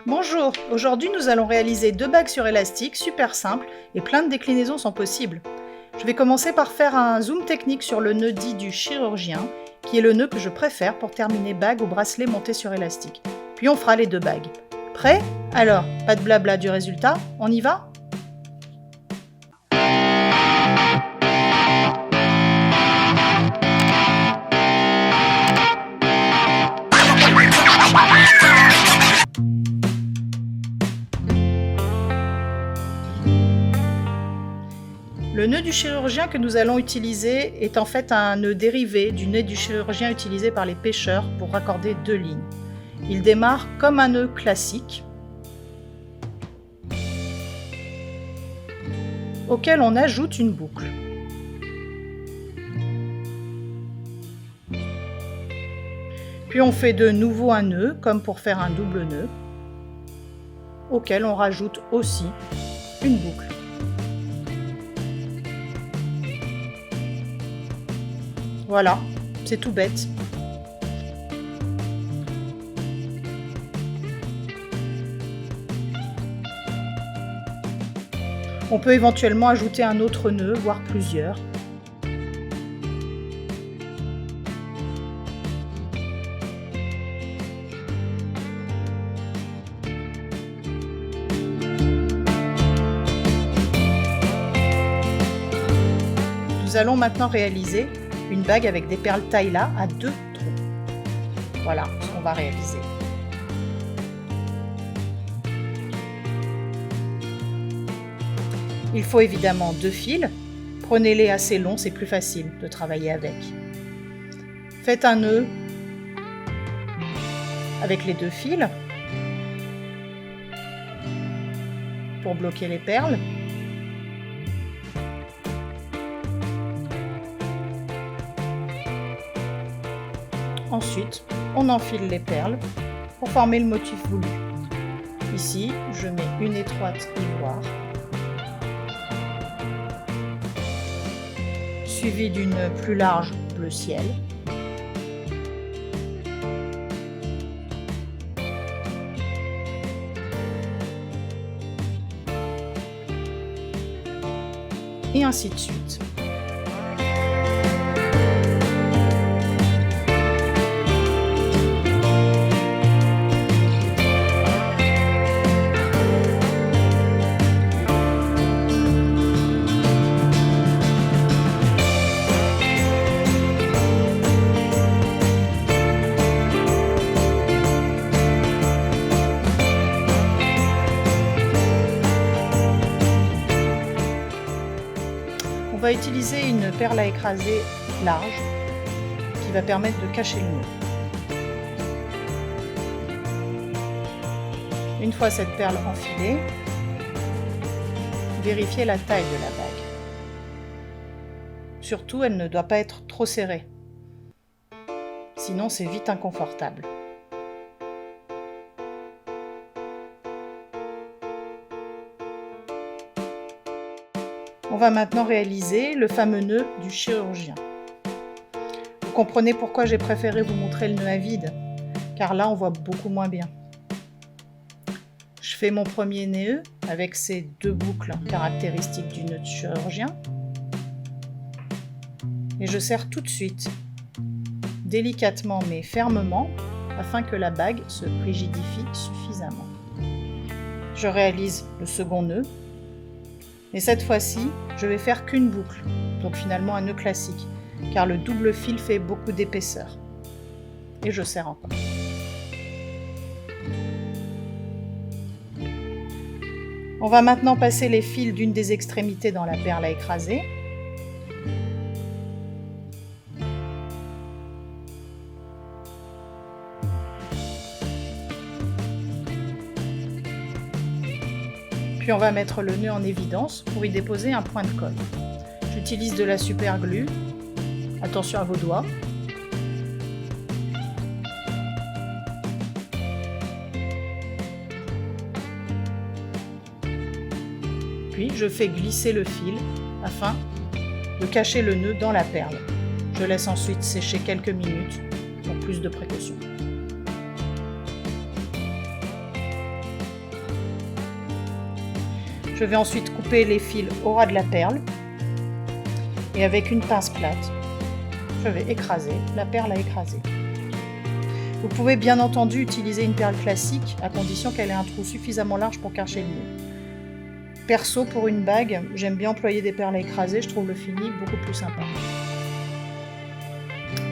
Bonjour, aujourd'hui nous allons réaliser 2 bagues sur élastique, super simples et plein de déclinaisons sont possibles. Je vais commencer par faire un zoom technique sur le nœud dit du chirurgien, qui est le nœud que je préfère pour terminer bague ou bracelet monté sur élastique. Puis on fera les 2 bagues. Prêt? Alors, pas de blabla du résultat, on y va? Le nœud du chirurgien que nous allons utiliser est en fait un nœud dérivé du nœud du chirurgien utilisé par les pêcheurs pour raccorder 2 lignes. Il démarre comme un nœud classique auquel on ajoute une boucle. Puis on fait de nouveau un nœud comme pour faire un double nœud auquel on rajoute aussi une boucle. Voilà, c'est tout bête. On peut éventuellement ajouter un autre nœud, voire plusieurs. Nous allons maintenant réaliser une bague avec des perles Tyla à 2 trous. Voilà ce qu'on va réaliser. Il faut évidemment 2 fils. Prenez-les assez longs, c'est plus facile de travailler avec. Faites un nœud avec les 2 fils pour bloquer les perles. Ensuite, on enfile les perles pour former le motif voulu. Ici, je mets une étroite ivoire, suivie d'une plus large bleu ciel. Et ainsi de suite. On va utiliser une perle à écraser large qui va permettre de cacher le nœud. Une fois cette perle enfilée, vérifiez la taille de la bague. Surtout, elle ne doit pas être trop serrée, sinon c'est vite inconfortable. On va maintenant réaliser le fameux nœud du chirurgien. Vous comprenez pourquoi j'ai préféré vous montrer le nœud à vide, car là on voit beaucoup moins bien. Je fais mon premier nœud avec ces 2 boucles caractéristiques du nœud du chirurgien et je serre tout de suite, délicatement mais fermement, afin que la bague se rigidifie suffisamment. Je réalise le second nœud. Et cette fois-ci, je vais faire qu'une boucle, donc finalement un nœud classique, car le double fil fait beaucoup d'épaisseur. Et je serre encore. On va maintenant passer les fils d'une des extrémités dans la perle à écraser. Puis on va mettre le nœud en évidence pour y déposer un point de colle. J'utilise de la super glue. Attention à vos doigts. Puis je fais glisser le fil afin de cacher le nœud dans la perle. Je laisse ensuite sécher quelques minutes pour plus de précaution. Je vais ensuite couper les fils au ras de la perle et avec une pince plate, je vais écraser la perle à écraser. Vous pouvez bien entendu utiliser une perle classique à condition qu'elle ait un trou suffisamment large pour cacher le nœud. Perso, pour une bague, j'aime bien employer des perles à écraser, je trouve le fini beaucoup plus sympa.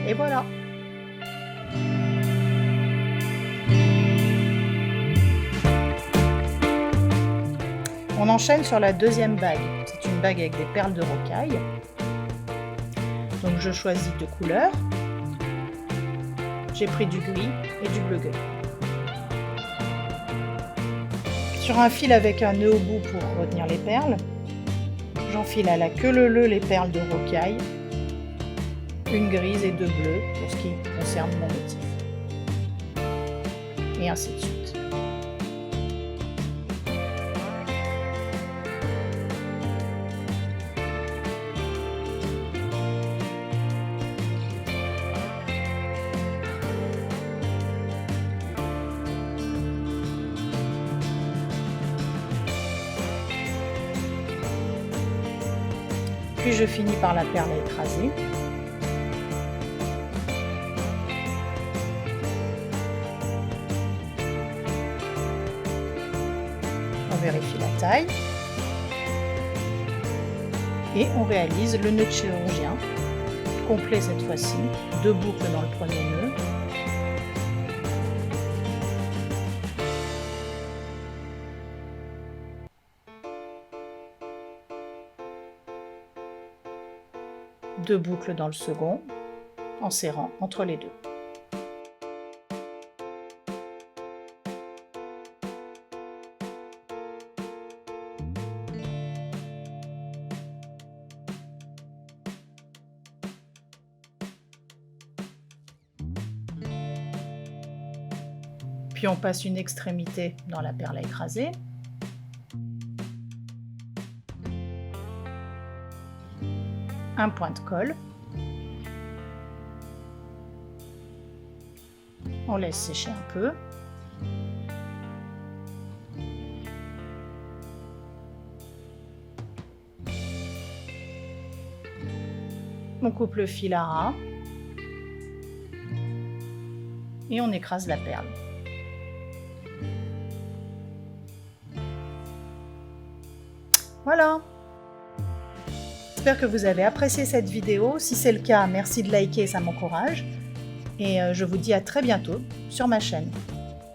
Et voilà. On enchaîne sur la deuxième bague. C'est une bague avec des perles de rocaille. Donc je choisis deux couleurs. J'ai pris du gris et du bleu gris. Sur un fil avec un nœud au bout pour retenir les perles, j'enfile à la queue leu-leu les perles de rocaille, une grise et deux bleues pour ce qui concerne mon motif. Et ainsi de suite. Puis je finis par la perle à écraser. On vérifie la taille. Et on réalise le nœud de chirurgien, complet cette fois-ci, 2 boucles dans le premier nœud. Deux boucles dans le second, en serrant entre les deux. Puis on passe une extrémité dans la perle à écraser. Un point de colle. On laisse sécher un peu. On coupe le fil à ras. Et on écrase la perle. Voilà! J'espère que vous avez apprécié cette vidéo. Si c'est le cas, merci de liker, ça m'encourage. Et je vous dis à très bientôt sur ma chaîne.